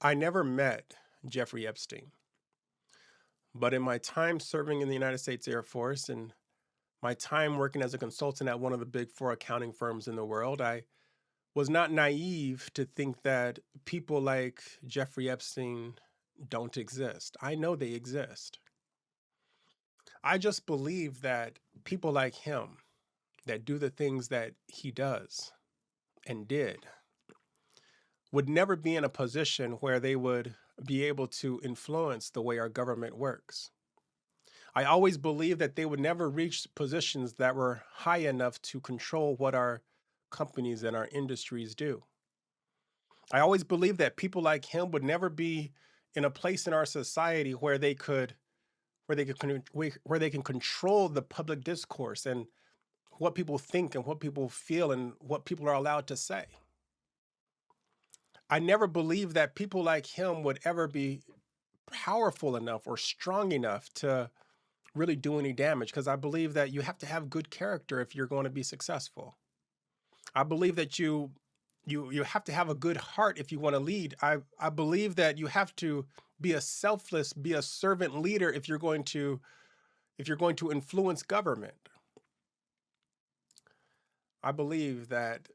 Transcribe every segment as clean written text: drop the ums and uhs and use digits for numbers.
I never met Jeffrey Epstein, but in my time serving in the United States Air Force and my time working as a consultant at one of the big four accounting firms in the world, I was not naive to think that people like Jeffrey Epstein don't exist. I know they exist. I just believe that people like him that do the things that he does and did would never be in a position where they would be able to influence the way our government works. I always believed that they would never reach positions that were high enough to control what our companies and our industries do. I always believed that people like him would never be in a place in our society where they can control the public discourse and what people think and what people feel and what people are allowed to say. I never believed that people like him would ever be powerful enough or strong enough to really do any damage because I believe that you have to have good character if you're going to be successful. I believe that you have to have a good heart if you want to lead. I believe that you have to be a selfless, be a servant leader if you're going to influence government. I believe that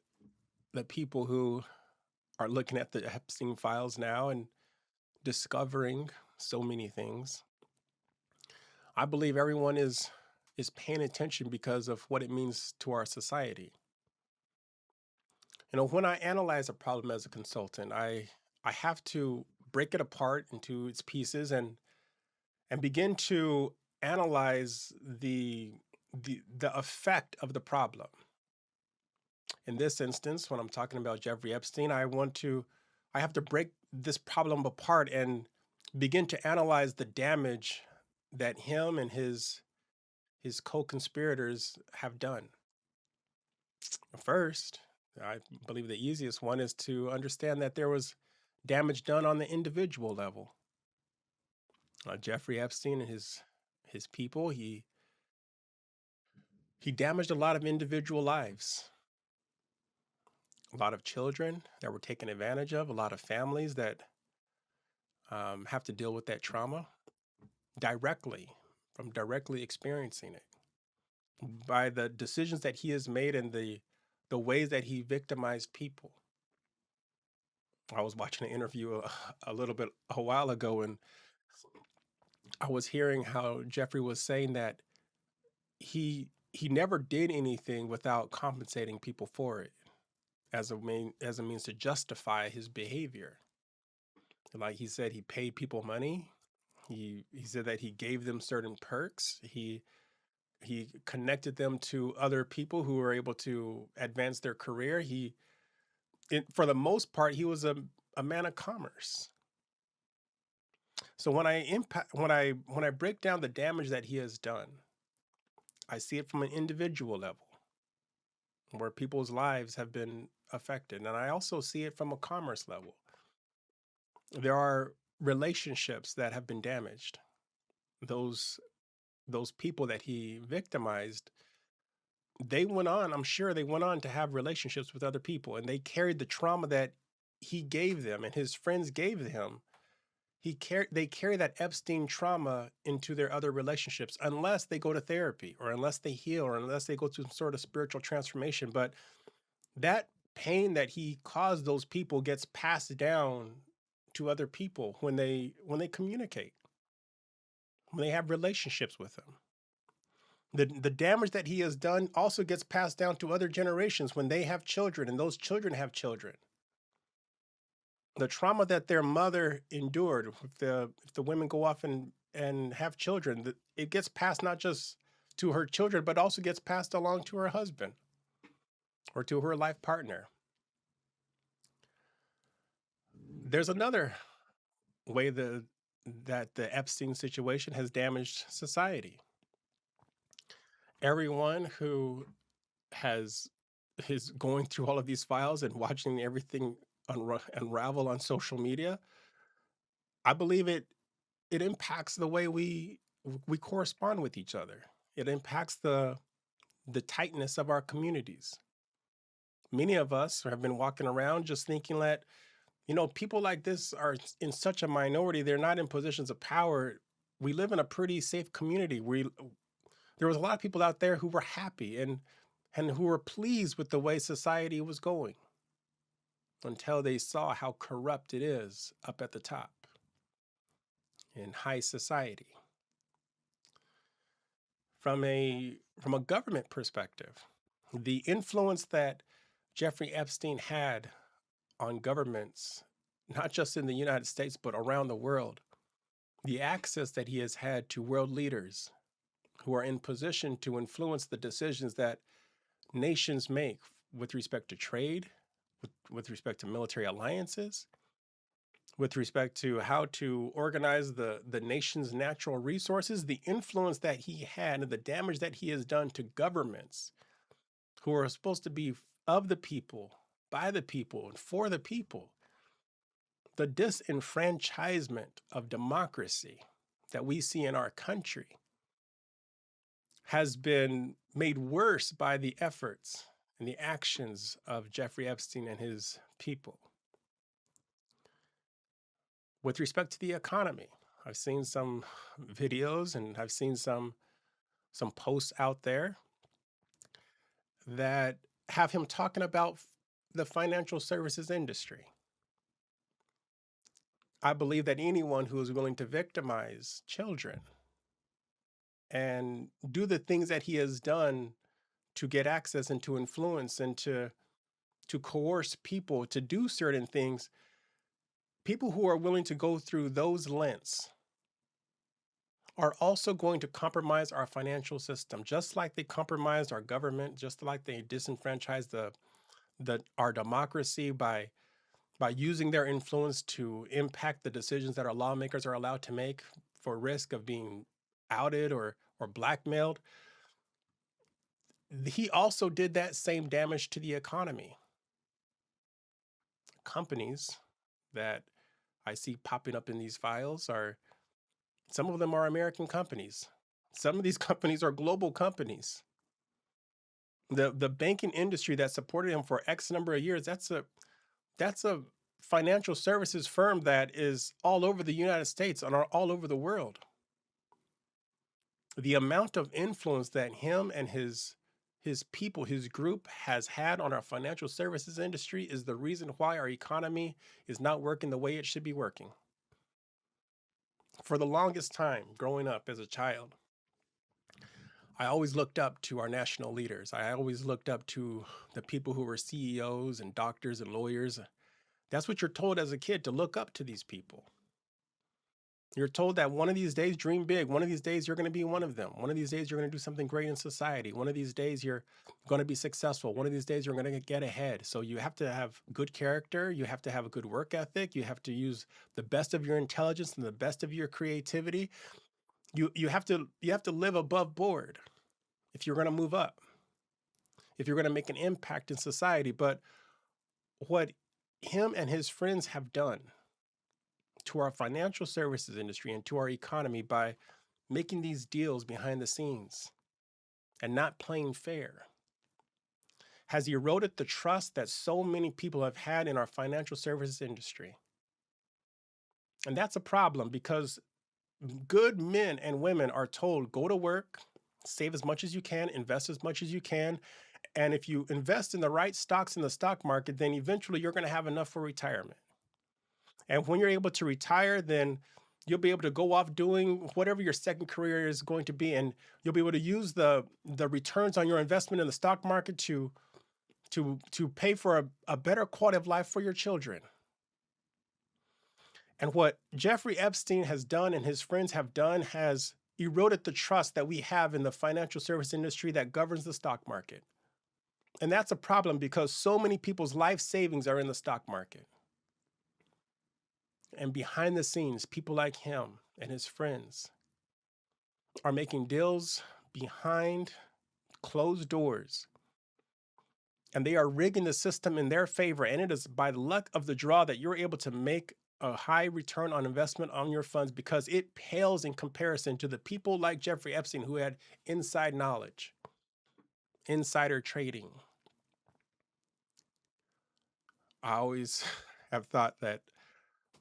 the people who are looking at the Epstein files now and discovering so many things, I believe everyone is paying attention because of what it means to our society. When I analyze a problem as a consultant, I have to break it apart into its pieces and begin to analyze the effect of the problem. In this instance, when I'm talking about Jeffrey Epstein, I have to break this problem apart and begin to analyze the damage that him and his co-conspirators have done. First, I believe the easiest one is to understand that there was damage done on the individual level. Jeffrey Epstein and his people, he damaged a lot of individual lives, a lot of children that were taken advantage of, a lot of families that have to deal with that trauma directly, from directly experiencing it by the decisions that he has made and the ways that he victimized people. I was watching an interview a little bit a while ago, and I was hearing how Jeffrey was saying that he never did anything without compensating people for it as a means to justify his behavior. Like he said, he paid people money. He said that he gave them certain perks. He connected them to other people who were able to advance their career. For the most part, he was a man of commerce. So when I break down the damage that he has done, I see it from an individual level where people's lives have been affected, and I also see it from a commerce level. There are relationships that have been damaged. Those those people that he victimized, I'm sure they went on to have relationships with other people, and they carried the trauma that he gave them and his friends gave him. They carry that Epstein trauma into their other relationships unless they go to therapy or unless they heal or unless they go through some sort of spiritual transformation. But that pain that he caused those people gets passed down to other people when they communicate, when they have relationships with them. The damage that he has done also gets passed down to other generations when they have children and those children have children. The trauma that their mother endured, if the women go off and have children, it gets passed not just to her children, but also gets passed along to her husband or to her life partner. There's another way that the Epstein situation has damaged society. Everyone who has is going through all of these files and watching everything unravel on social media, I believe it impacts the way we correspond with each other. It impacts the tightness of our communities. Many of us have been walking around just thinking that People like this are in such a minority. They're not in positions of power. We live in a pretty safe community. There was a lot of people out there who were happy and who were pleased with the way society was going until they saw how corrupt it is up at the top in high society. From a government perspective, the influence that Jeffrey Epstein had on governments, not just in the United States, but around the world, the access that he has had to world leaders who are in position to influence the decisions that nations make with respect to trade, with respect to military alliances, with respect to how to organize the nation's natural resources, the influence that he had and the damage that he has done to governments who are supposed to be of the people, by the people, and for the people. The disenfranchisement of democracy that we see in our country has been made worse by the efforts and the actions of Jeffrey Epstein and his people. With respect to the economy, I've seen some videos and I've seen some posts out there that have him talking about the financial services industry. I believe that anyone who is willing to victimize children and do the things that he has done to get access and to influence and to coerce people to do certain things, people who are willing to go through those lengths are also going to compromise our financial system, just like they compromised our government, just like they disenfranchised our democracy by using their influence to impact the decisions that our lawmakers are allowed to make for risk of being outed or blackmailed. He also did that same damage to the economy. Companies that I see popping up in these files are, some of them are American companies. Some of these companies are global companies. The banking industry that supported him for X number of years, that's a financial services firm that is all over the United States and are all over the world. The amount of influence that him and his people, his group has had on our financial services industry is the reason why our economy is not working the way it should be working. For the longest time, growing up as a child, I always looked up to our national leaders. I always looked up to the people who were CEOs and doctors and lawyers. That's what you're told as a kid, to look up to these people. You're told that one of these days, dream big. One of these days, you're going to be one of them. One of these days, you're going to do something great in society. One of these days, you're going to be successful. One of these days, you're going to get ahead. So you have to have good character. You have to have a good work ethic. You have to use the best of your intelligence and the best of your creativity. You have to live above board if you're going to move up, if you're going to make an impact in society. But what him and his friends have done to our financial services industry and to our economy by making these deals behind the scenes and not playing fair has eroded the trust that so many people have had in our financial services industry. And that's a problem, because good men and women are told, go to work, save as much as you can, invest as much as you can. And if you invest in the right stocks in the stock market, then eventually you're going to have enough for retirement. And when you're able to retire, then you'll be able to go off doing whatever your second career is going to be. And you'll be able to use the returns on your investment in the stock market to pay for a better quality of life for your children. And what Jeffrey Epstein has done and his friends have done has eroded the trust that we have in the financial service industry that governs the stock market. And that's a problem, because so many people's life savings are in the stock market. And behind the scenes, people like him and his friends are making deals behind closed doors. And they are rigging the system in their favor. And it is by the luck of the draw that you're able to make a high return on investment on your funds, because it pales in comparison to the people like Jeffrey Epstein who had inside knowledge, insider trading. I always have thought that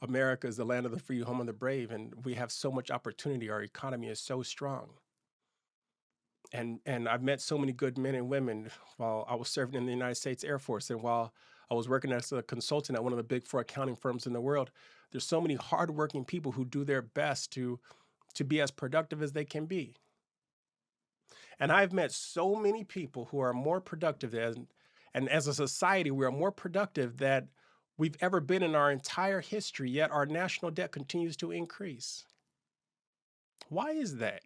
America is the land of the free, home of the brave, and we have so much opportunity. Our economy is so strong. And I've met so many good men and women while I was serving in the United States Air Force, and while I was working as a consultant at one of the big four accounting firms in the world. There's so many hardworking people who do their best to be as productive as they can be. And I've met so many people who are more productive than, and as a society, we are more productive than we've ever been in our entire history, yet our national debt continues to increase. Why is that?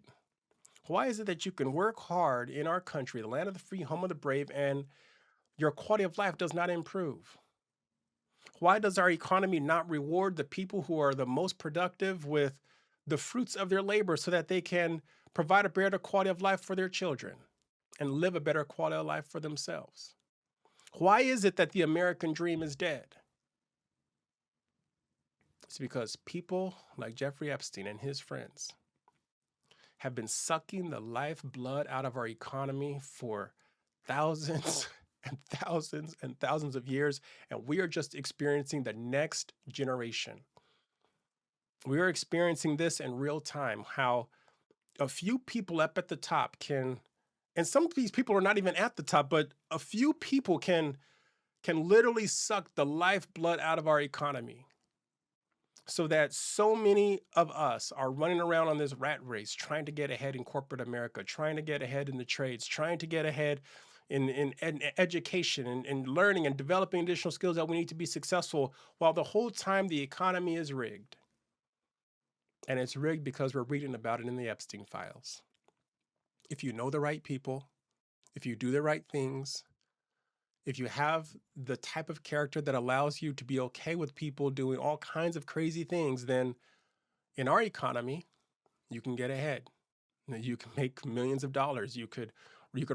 Why is it that you can work hard in our country, the land of the free, home of the brave, and your quality of life does not improve? Why does our economy not reward the people who are the most productive with the fruits of their labor so that they can provide a better quality of life for their children and live a better quality of life for themselves? Why is it that the American dream is dead? It's because people like Jeffrey Epstein and his friends have been sucking the lifeblood out of our economy for thousands and thousands and thousands of years, and we are just experiencing the next generation. We are experiencing this in real time, how a few people up at the top can, and some of these people are not even at the top, but a few people can literally suck the lifeblood out of our economy, so that so many of us are running around on this rat race trying to get ahead in corporate America, trying to get ahead in the trades, trying to get ahead in education and learning and developing additional skills that we need to be successful, while the whole time the economy is rigged. And it's rigged because we're reading about it in the Epstein files. If you know the right people, if you do the right things, if you have the type of character that allows you to be okay with people doing all kinds of crazy things, then in our economy, you can get ahead. You can make millions of dollars. You could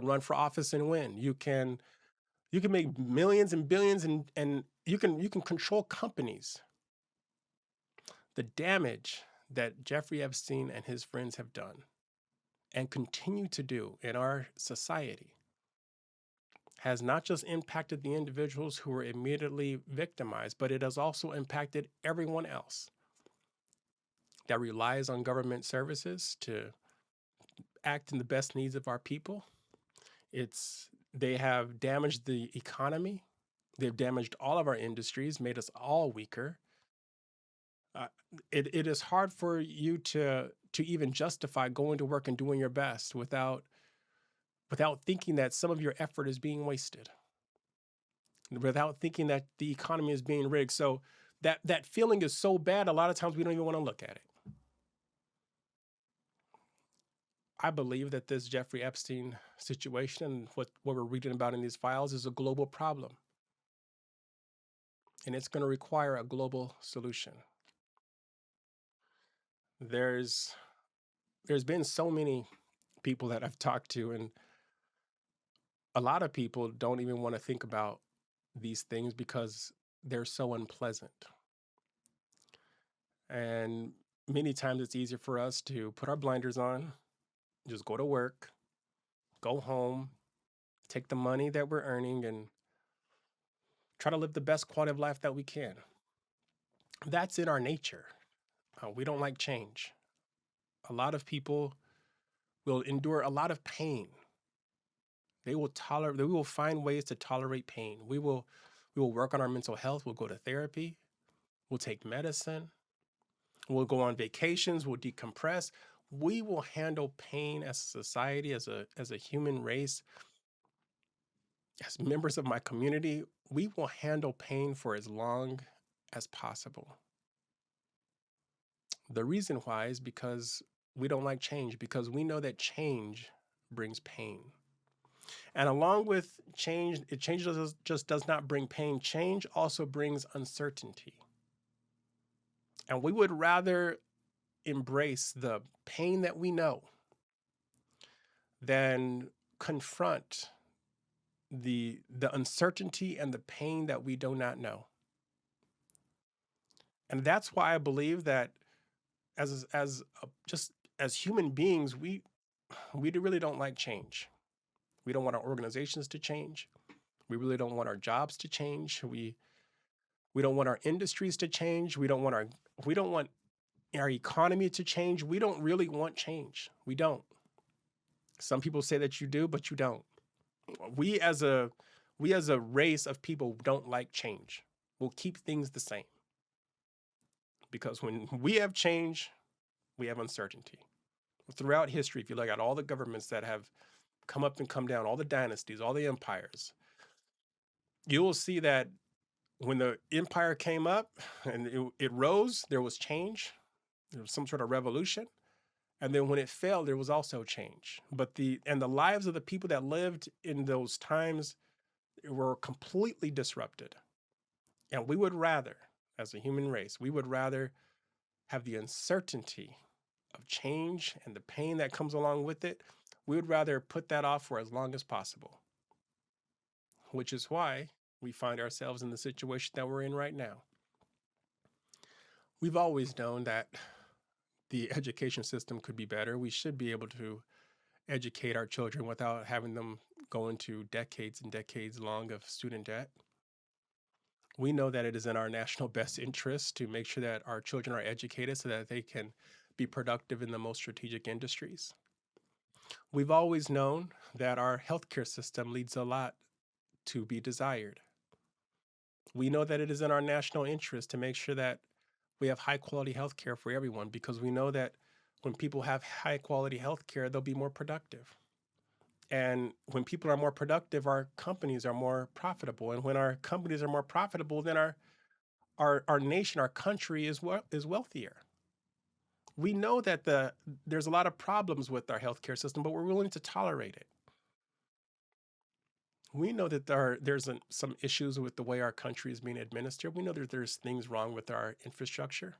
run for office and win. You can make millions and billions, and you can control companies. The damage that Jeffrey Epstein and his friends have done and continue to do in our society has not just impacted the individuals who were immediately victimized, but it has also impacted everyone else that relies on government services to act in the best needs of our people. They have damaged the economy. They've damaged all of our industries, made us all weaker. Uh, it is hard for you to even justify going to work and doing your best without thinking that some of your effort is being wasted, without thinking that the economy is being rigged. So that feeling is so bad, a lot of times we don't even want to look at it. I believe that this Jeffrey Epstein situation and what we're reading about in these files is a global problem. And it's going to require a global solution. There's there's been so many people that I've talked to, and a lot of people don't even want to think about these things because they're so unpleasant. And many times it's easier for us to put our blinders on, just go to work, go home, take the money that we're earning, and try to live the best quality of life that we can. That's in our nature. We don't like change. A lot of people will endure a lot of pain. We will find ways to tolerate pain. We will work on our mental health. We'll go to therapy. We'll take medicine. We'll go on vacations. We'll decompress. We will handle pain as a society, as a human race, as members of my community. We will handle pain for as long as possible. The reason why is because we don't like change, because we know that change brings pain. And along with change, change just does not bring pain. Change also brings uncertainty. And we would rather embrace the pain that we know than confront the uncertainty and the pain that we do not know. And that's why I believe that just as human beings, we really don't like change. We don't want our organizations to change. We really don't want our jobs to change. We We don't want our industries to change. We don't want our economy to change. We don't really want change. We don't. Some people say that you do, but you don't. We as a we as a race of people don't like change. We'll keep things the same because when we have change, we have uncertainty. Throughout history, if you look at all the governments that have come up and come down, all the dynasties, all the empires, you will see that when the empire came up and it rose, there was change, there was some sort of revolution. And then when it fell, there was also change. But the lives of the people that lived in those times were completely disrupted. And we would rather, as a human race, we would rather have the uncertainty of change and the pain that comes along with it. We would rather put that off for as long as possible, which is why we find ourselves in the situation that we're in right now. We've always known that the education system could be better. We should be able to educate our children without having them go into decades and decades long of student debt. We know that it is in our national best interest to make sure that our children are educated so that they can be productive in the most strategic industries. We've always known that our healthcare system leaves a lot to be desired. We know that it is in our national interest to make sure that we have high quality healthcare for everyone because we know that when people have high quality healthcare, they'll be more productive. And when people are more productive, our companies are more profitable. And when our companies are more profitable, then our nation, our country is wealthier. We know that there's a lot of problems with our healthcare system, but we're willing to tolerate it. We know that there's some issues with the way our country is being administered. We know that there's things wrong with our infrastructure.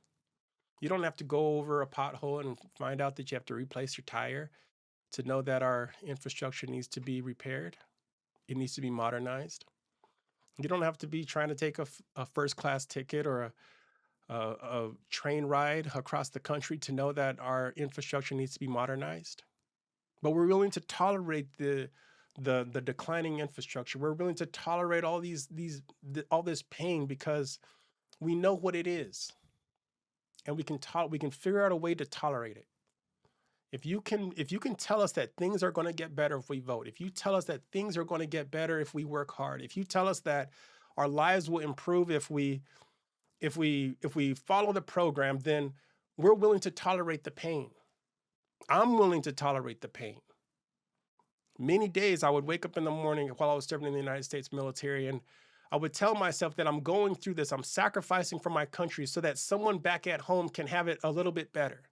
You don't have to go over a pothole and find out that you have to replace your tire to know that our infrastructure needs to be repaired. It needs to be modernized. You don't have to be trying to take a first class ticket or a train ride across the country to know that our infrastructure needs to be modernized. But we're willing to tolerate the declining infrastructure. We're willing to tolerate all all this pain because we know what it is, and we can figure out a way to tolerate it. If you can tell us that things are going to get better if we vote, if you tell us that things are going to get better if we work hard, if you tell us that our lives will improve if we follow the program, then we're willing to tolerate the pain. I'm willing to tolerate the pain. Many days I would wake up in the morning while I was serving in the United States military, and I would tell myself that I'm going through this, I'm sacrificing for my country so that someone back at home can have it a little bit better.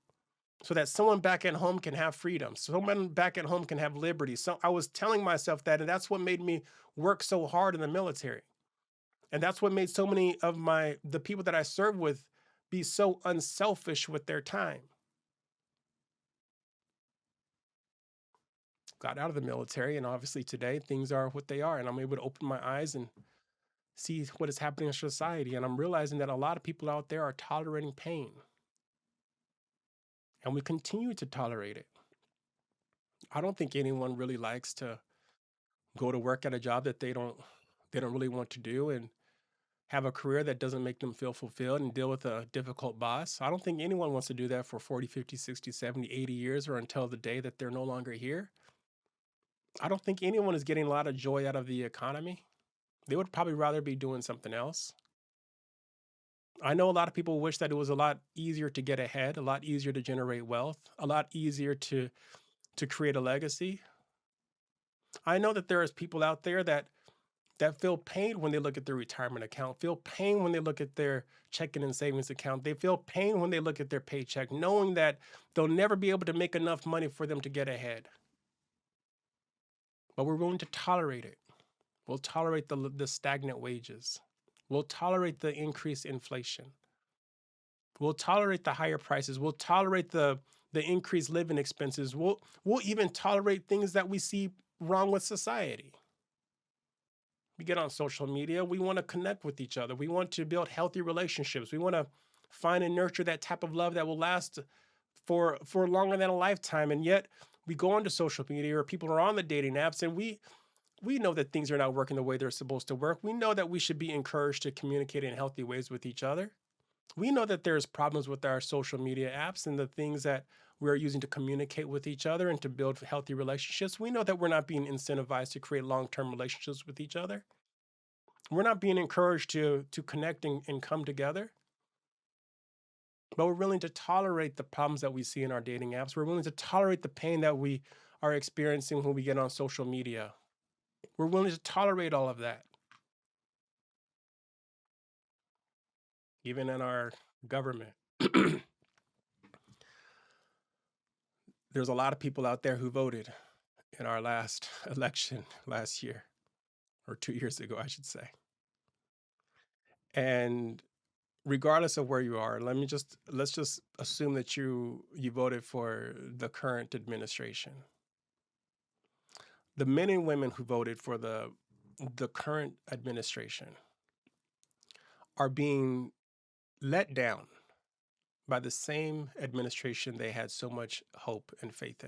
So that someone back at home can have freedom. Someone back at home can have liberty. So I was telling myself that, and that's what made me work so hard in the military. And that's what made so many of the people that I serve with be so unselfish with their time. Got out of the military, and obviously today things are what they are, and I'm able to open my eyes and see what is happening in society. And I'm realizing that a lot of people out there are tolerating pain. And we continue to tolerate it. I don't think anyone really likes to go to work at a job that they don't really want to do and have a career that doesn't make them feel fulfilled and deal with a difficult boss. I don't think anyone wants to do that for 40, 50, 60, 70, 80 years or until the day that they're no longer here. I don't think anyone is getting a lot of joy out of the economy. They would probably rather be doing something else. I know a lot of people wish that it was a lot easier to get ahead, a lot easier to generate wealth, a lot easier to create a legacy. I know that there is people out there that feel pain when they look at their retirement account, feel pain when they look at their checking and savings account. They feel pain when they look at their paycheck, knowing that they'll never be able to make enough money for them to get ahead. But we're willing to tolerate it. We'll tolerate the stagnant wages. We'll tolerate the increased inflation. We'll tolerate the higher prices. We'll tolerate the increased living expenses. We'll even tolerate things that we see wrong with society. We get on social media. We want to connect with each other. We want to build healthy relationships. We want to find and nurture that type of love that will last for longer than a lifetime. And yet we go onto social media or people are on the dating apps and we We know that things are not working the way they're supposed to work. We know that we should be encouraged to communicate in healthy ways with each other. We know that there's problems with our social media apps and the things that we're using to communicate with each other and to build healthy relationships. We know that we're not being incentivized to create long-term relationships with each other. We're not being encouraged to connect and come together. But we're willing to tolerate the problems that we see in our dating apps. We're willing to tolerate the pain that we are experiencing when we get on social media. We're willing to tolerate all of that. Even in our government. There's a lot of people out there who voted in our last election last year, or 2 years ago, I should say. And regardless of where you are, let's just assume that you voted for the current administration. The men and women who voted for the current administration are being let down by the same administration they had so much hope and faith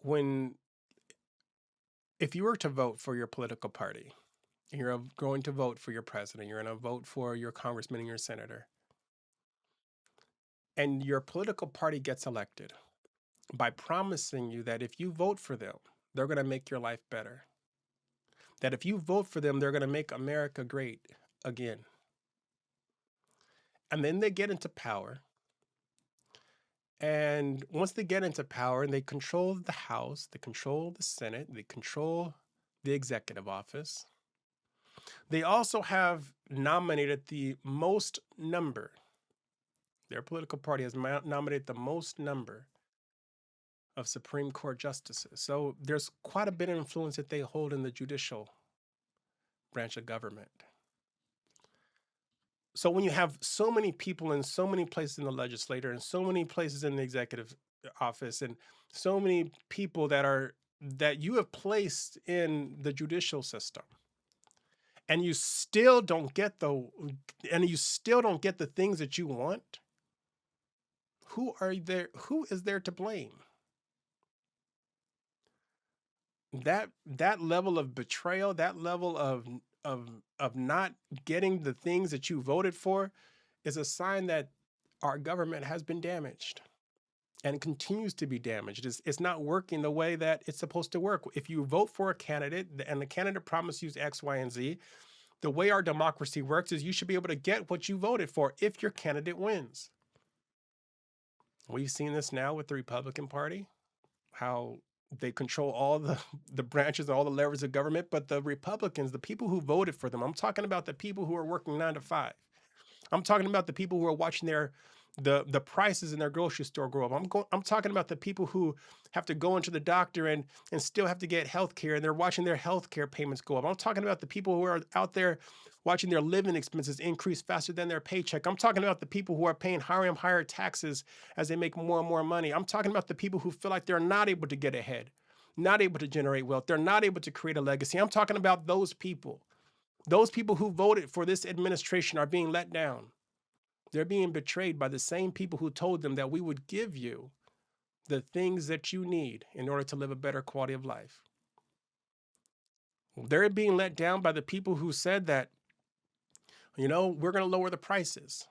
in. If you were to vote for your political party, you're going to vote for your president, you're going to vote for your congressman and your senator, and your political party gets elected by promising you that if you vote for them, they're going to make your life better. That if you vote for them, they're going to make America great again. And then they get into power. And once they get into power and they control the House, they control the Senate, they control the executive office, they also have nominated the most number. Their political party has nominated the most number of Supreme Court justices. So there's quite a bit of influence that they hold in the judicial branch of government. So when you have so many people in so many places in the legislature and so many places in the executive office and so many people that you have placed in the judicial system, and you still don't get the things that you want, who is there to blame? That level of betrayal, that level of not getting the things that you voted for, is a sign that our government has been damaged and continues to be damaged. It's not working the way that it's supposed to work. If you vote for a candidate and the candidate promises you X, Y, and Z, the way our democracy works is you should be able to get what you voted for if your candidate wins. We've seen this now with the Republican Party, how they control all the branches, all the levers of government, but the Republicans, the people who voted for them, I'm talking about the people who are working 9 to 5. I'm talking about the people who are watching the prices in their grocery store go up. I'm talking about the people who have to go into the doctor and still have to get health care, and they're watching their health care payments go up. I'm talking about the people who are out there watching their living expenses increase faster than their paycheck. I'm talking about the people who are paying higher and higher taxes as they make more and more money. I'm talking about the people who feel like they're not able to get ahead, not able to generate wealth. They're not able to create a legacy. I'm talking about those people. Those people who voted for this administration are being let down. They're being betrayed by the same people who told them that we would give you the things that you need in order to live a better quality of life. They're being let down by the people who said that, we're going to lower the prices.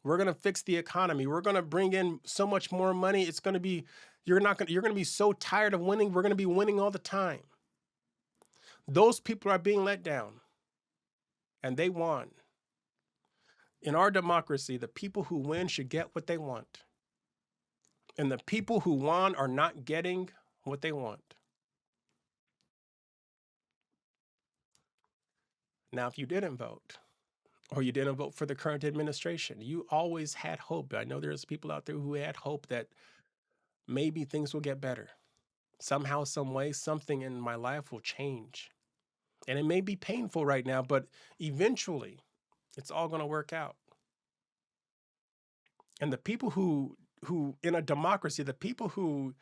We're going to fix the economy. We're going to bring in so much more money. It's going to be, you're going to be so tired of winning. We're going to be winning all the time. Those people are being let down, and they won. In our democracy, the people who win should get what they want. And the people who won are not getting what they want. Now, if you didn't vote, or you didn't vote for the current administration, you always had hope. I know there's people out there who had hope that maybe things will get better. Somehow, some way, something in my life will change. And it may be painful right now, but eventually it's all going to work out. And the people who in a democracy, the people who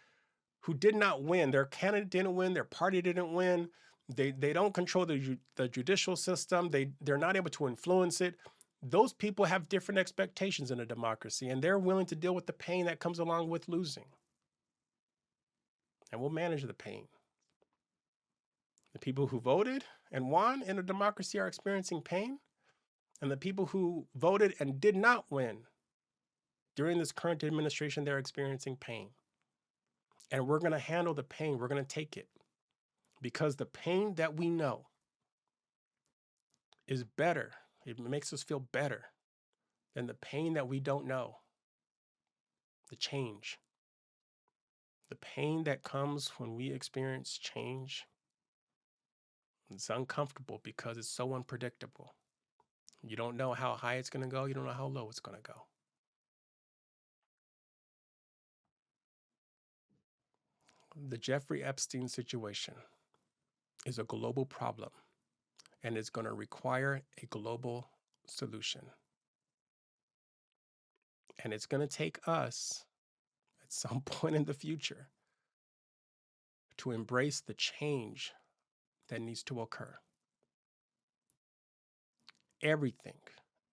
did not win, their candidate didn't win, their party didn't win, they don't control the judicial system, they're not able to influence it. Those people have different expectations in a democracy, and they're willing to deal with the pain that comes along with losing. and we'll manage the pain. The people who voted and won in a democracy are experiencing pain, and the people who voted and did not win during this current administration, they're experiencing pain. And we're going to handle the pain. We're going to take it, because the pain that we know is better. It makes us feel better than the pain that we don't know. The change. The pain that comes when we experience change, it's uncomfortable because it's so unpredictable. You don't know how high it's going to go. You don't know how low it's going to go. The Jeffrey Epstein situation is a global problem, and it's going to require a global solution. And it's going to take us at some point in the future to embrace the change that needs to occur. Everything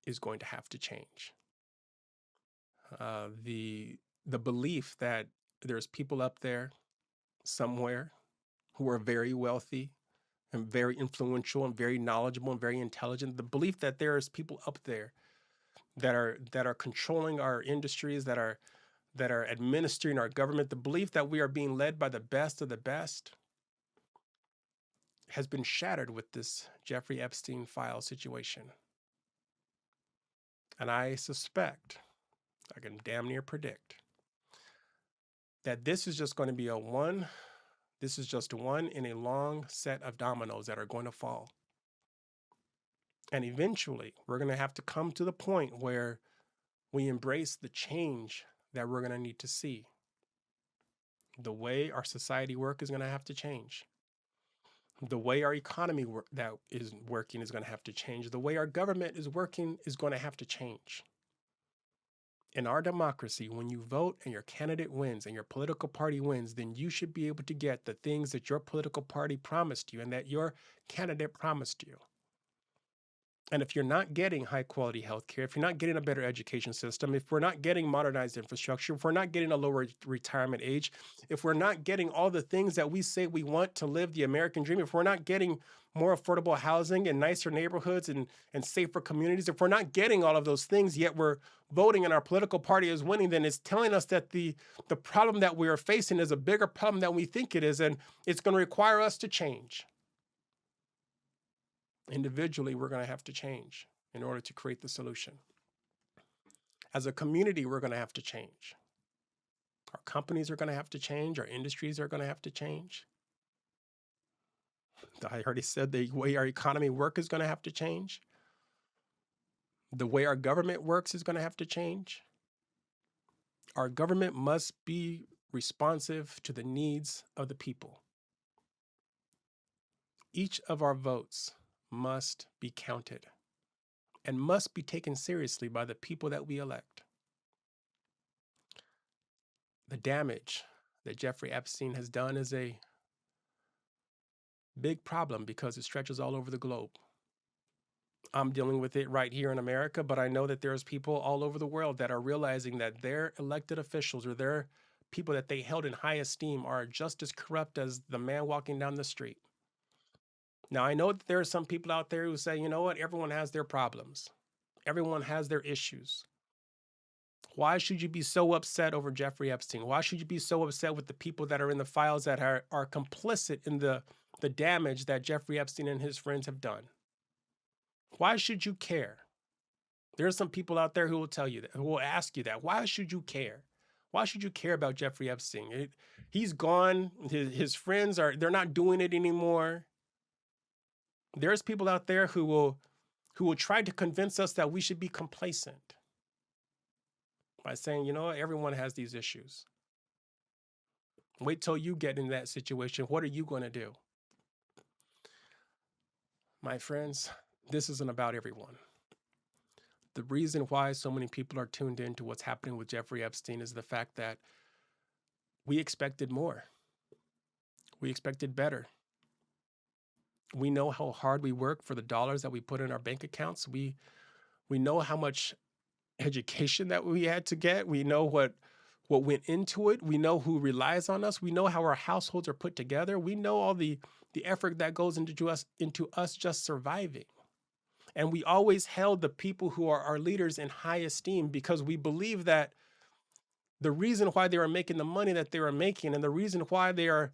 is going to have to change. The belief that there's people up there somewhere who are very wealthy and very influential and very knowledgeable and very intelligent, the belief that there's people up there that are controlling our industries, that are administering our government, the belief that we are being led by the best of the best, has been shattered with this Jeffrey Epstein file situation. And I suspect, I can damn near predict, that this is just going to be this is just one in a long set of dominoes that are going to fall. And eventually, we're going to have to come to the point where we embrace the change that we're going to need to see. The way our society works is going to have to change. The way our economy that is working is going to have to change. The way our government is working is going to have to change. In our democracy, when you vote and your candidate wins and your political party wins, then you should be able to get the things that your political party promised you and that your candidate promised you. And if you're not getting high quality healthcare, if you're not getting a better education system, if we're not getting modernized infrastructure, if we're not getting a lower retirement age, if we're not getting all the things that we say we want to live the American dream, if we're not getting more affordable housing and nicer neighborhoods and safer communities, if we're not getting all of those things, yet we're voting and our political party is winning, then it's telling us that the problem that we are facing is a bigger problem than we think it is, and it's going to require us to change. Individually, we're going to have to change in order to create the solution. As a community, we're going to have to change. Our companies are going to have to change. Our industries are going to have to change. I already said the way our economy works is going to have to change. The way our government works is going to have to change. Our government must be responsive to the needs of the people. Each of our votes must be counted and must be taken seriously by the people that we elect. The damage that Jeffrey Epstein has done is a big problem because it stretches all over the globe. I'm dealing with it right here in America, but I know that there's people all over the world that are realizing that their elected officials or their people that they held in high esteem are just as corrupt as the man walking down the street. Now, I know that there are some people out there who say, you know what, everyone has their problems. Everyone has their issues. Why should you be so upset over Jeffrey Epstein? Why should you be so upset with the people that are in the files that are complicit in the damage that Jeffrey Epstein and his friends have done? Why should you care? There are some people out there who will tell you that, who will ask you that. Why should you care? Why should you care about Jeffrey Epstein? He's gone. His friends they're not doing it anymore. There's people out there who will try to convince us that we should be complacent by saying, you know, everyone has these issues. Wait till you get in that situation. What are you going to do? My friends, this isn't about everyone. The reason why so many people are tuned into what's happening with Jeffrey Epstein is the fact that we expected more. We expected better. We know how hard we work for the dollars that we put in our bank accounts. We know how much education that we had to get. We know what what went into it. We know who relies on us. We know how our households are put together. We know all the effort that goes into us just surviving. And we always held the people who are our leaders in high esteem because we believe that the reason why they are making the money that they are making, and the reason why they are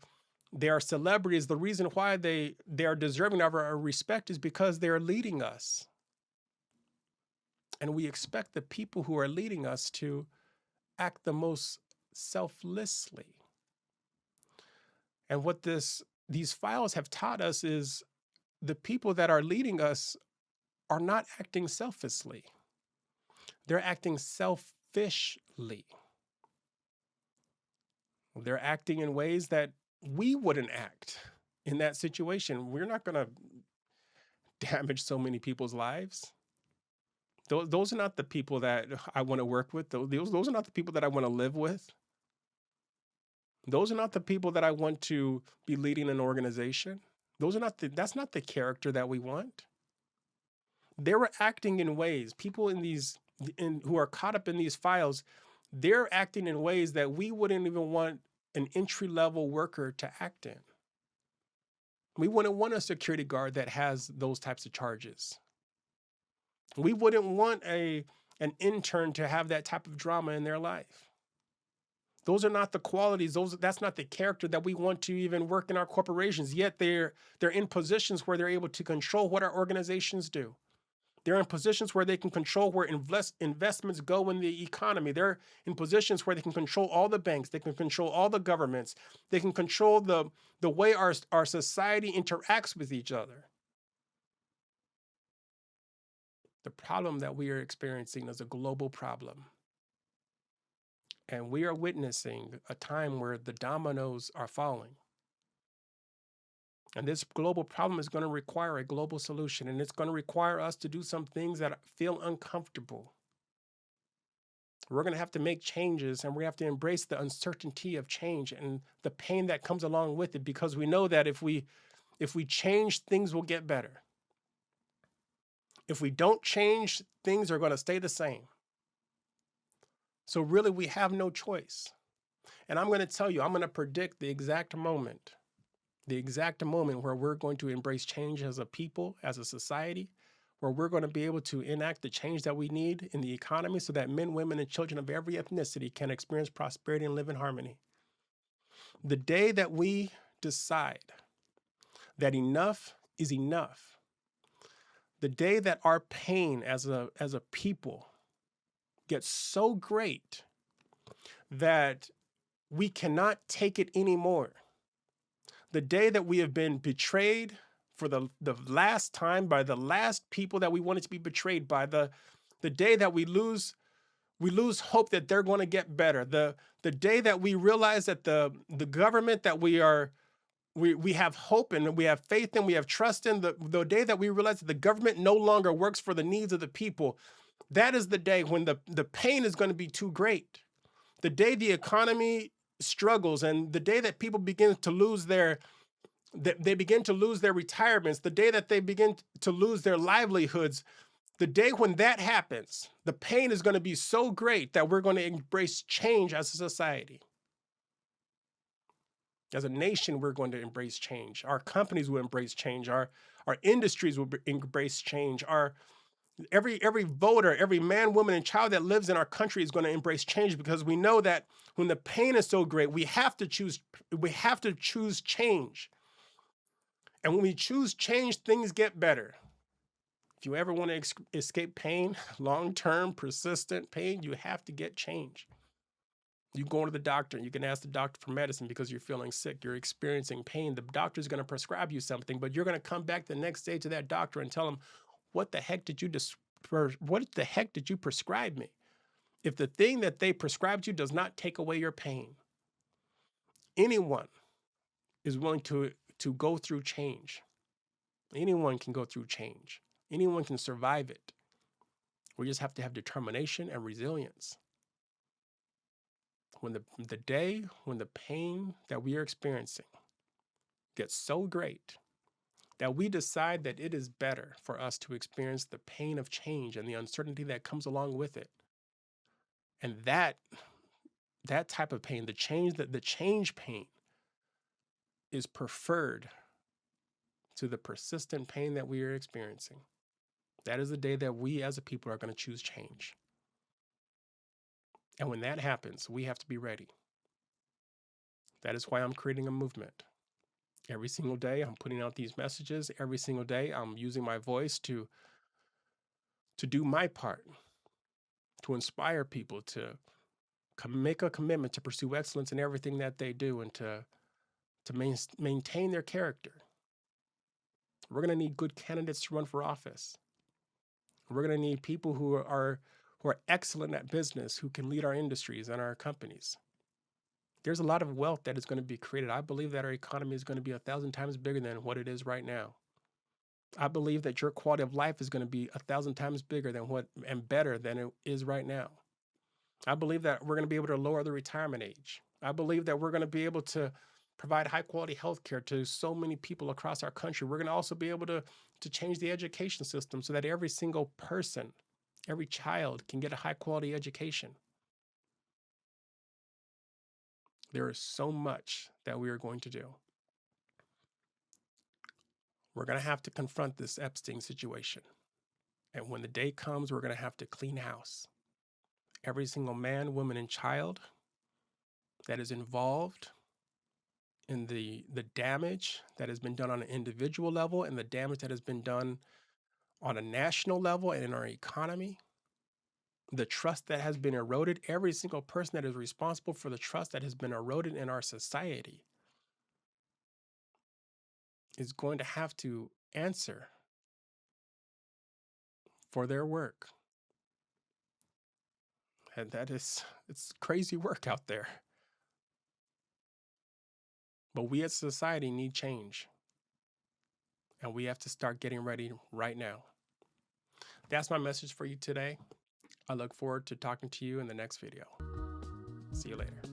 celebrities, the reason why they are deserving of our respect is because they are leading us. And we expect the people who are leading us to act the most selflessly. And what these files have taught us is the people that are leading us are not acting selflessly. They're acting selfishly. They're acting in ways that we wouldn't act in that situation. We're not going to damage so many people's lives. Those are not the people that I want to work with. Those are not the people that I want to live with. Those are not the people that I want to be leading an organization. That's not the character that we want. They were acting in ways, people who are caught up in these files, they're acting in ways that we wouldn't even want an entry-level worker to act in. We wouldn't want a security guard that has those types of charges. We wouldn't want an intern to have that type of drama in their life. Those are not the qualities. That's not the character that we want to even work in our corporations. Yet they're in positions where they're able to control what our organizations do. They're in positions where they can control where investments go in the economy. They're in positions where they can control all the banks. They can control all the governments. They can control the way our society interacts with each other. The problem that we are experiencing is a global problem. And we are witnessing a time where the dominoes are falling. And this global problem is going to require a global solution. And it's going to require us to do some things that feel uncomfortable. We're going to have to make changes, and we have to embrace the uncertainty of change and the pain that comes along with it, because we know that if we change, things will get better. If we don't change, things are going to stay the same. So really, we have no choice. And I'm going to tell you, I'm going to predict the exact moment where we're going to embrace change as a people, as a society, where we're going to be able to enact the change that we need in the economy so that men, women, and children of every ethnicity can experience prosperity and live in harmony. The day that we decide that enough is enough, the day that our pain as a people gets so great that we cannot take it anymore, the day that we have been betrayed for the last time by the last people that we wanted to be betrayed by, the day that we lose hope that they're going to get better, the day that we realize that the government that we have hope and we have faith in, we have trust in, the day that we realize that the government no longer works for the needs of the people, that is the day when the pain is going to be too great. The day the economy struggles, and the day that people begin to lose their retirements, the day that they begin to lose their livelihoods, the day when that happens, the pain is going to be so great that we're going to embrace change as a society. As a nation, we're going to embrace change. Our companies will embrace change. Our industries will embrace change. Every voter, every man, woman, and child that lives in our country is going to embrace change, because we know that when the pain is so great, we have to choose change. And when we choose change, things get better. If you ever want to escape pain, long-term, persistent pain, you have to get change. You go to the doctor, you can ask the doctor for medicine because you're feeling sick, you're experiencing pain. The doctor's going to prescribe you something, but you're going to come back the next day to that doctor and tell him, what the heck did you prescribe me? If the thing that they prescribed you does not take away your pain, anyone is willing to go through change. Anyone can go through change. Anyone can survive it. We just have to have determination and resilience. When the day when the pain that we are experiencing gets so great that we decide that it is better for us to experience the pain of change and the uncertainty that comes along with it, and that that type of pain, the change pain is preferred to the persistent pain that we are experiencing. That is the day that we as a people are going to choose change. And when that happens, we have to be ready. That is why I'm creating a movement. Every single day, I'm putting out these messages. Every single day, I'm using my voice to do my part, to inspire people to make a commitment to pursue excellence in everything that they do and to maintain their character. We're going to need good candidates to run for office. We're going to need people who are excellent at business, who can lead our industries and our companies. There's a lot of wealth that is going to be created. I believe that our economy is going to be 1,000 times bigger than what it is right now. I believe that your quality of life is going to be 1,000 times bigger than and better than it is right now. I believe that we're going to be able to lower the retirement age. I believe that we're going to be able to provide high quality health care to so many people across our country. We're going to also be able to change the education system so that every single person, every child can get a high quality education. There is so much that we are going to do. We're going to have to confront this Epstein situation. And when the day comes, we're going to have to clean house. Every single man, woman, and child that is involved in the damage that has been done on an individual level and the damage that has been done on a national level and in our economy, the trust that has been eroded, every single person that is responsible for the trust that has been eroded in our society is going to have to answer for their work. And it's crazy work out there. But we as a society need change. And we have to start getting ready right now. That's my message for you today. I look forward to talking to you in the next video. See you later.